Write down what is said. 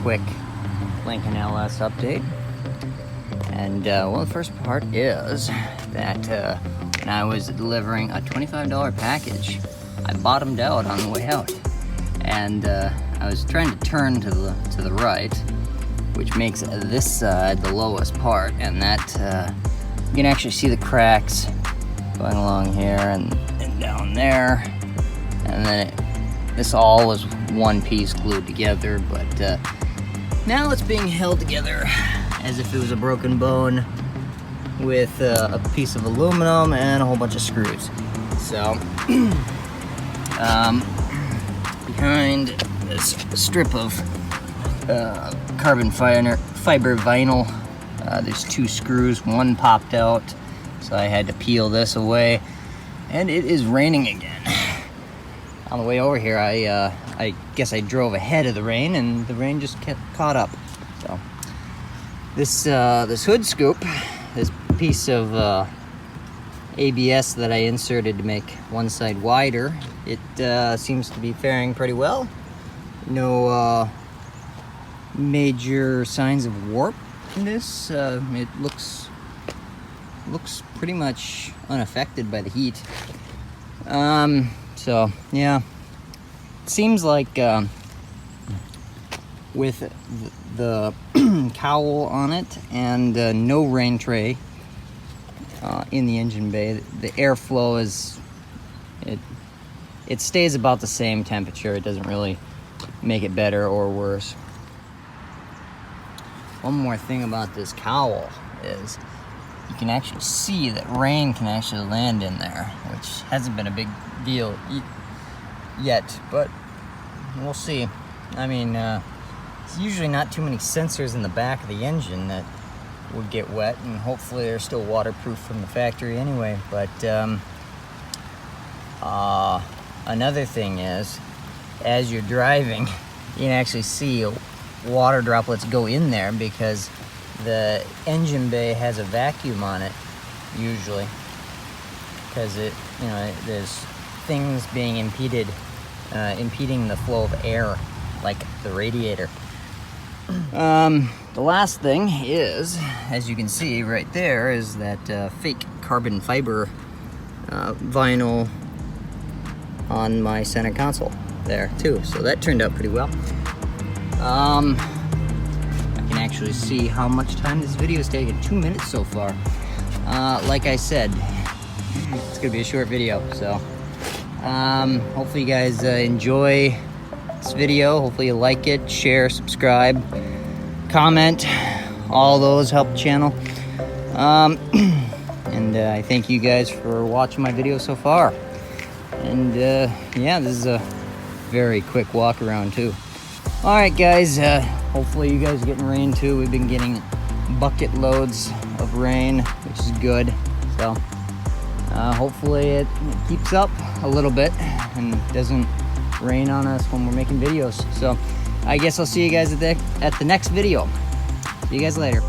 quick Lincoln LS update. And well, the first part is that when I was delivering a $25 package, I bottomed out on the way out, and I was trying to turn to the right, which makes this side the lowest part, and that you can actually see the cracks going along here and down there, and then this all was one piece glued together, but now it's being held together as if it was a broken bone with a piece of aluminum and a whole bunch of screws. So behind this strip of carbon fiber vinyl, there's 2 screws. One popped out, so I had to peel this away, and it is raining again. On the way over here, I guess I drove ahead of the rain, and the rain just kept caught up. So this hood scoop, this piece of ABS that I inserted to make one side wider, it seems to be faring pretty well. No major signs of warp in this. It looks pretty much unaffected by the heat. So yeah, it seems like with the cowl on it and no rain tray in the engine bay, the airflow is it stays about the same temperature. It doesn't really make it better or worse. One more thing about this cowl is you can actually see that rain can actually land in there, which hasn't been a big deal yet, but we'll see. I mean, it's usually not too many sensors in the back of the engine that would get wet, and hopefully they're still waterproof from the factory anyway. But another thing is, as you're driving, you can actually see water droplets go in there because the engine bay has a vacuum on it usually, because there's things being impeding the flow of air, like the radiator. The last thing is, as you can see right there, is that fake carbon fiber vinyl on my center console there too. So that turned out pretty well. I can actually see how much time this video has taken. 2 minutes so far. Like I said, it's gonna be a short video, so hopefully you guys enjoy this video. Hopefully you like it, share, subscribe, comment. All those help the channel. And I thank you guys for watching my video so far. And yeah, this is a very quick walk around too. All right, guys, hopefully you guys are getting rain too. We've been getting bucket loads of rain, which is good. So hopefully it keeps up a little bit and doesn't rain on us when we're making videos. So I guess I'll see you guys at the next video. See you guys later.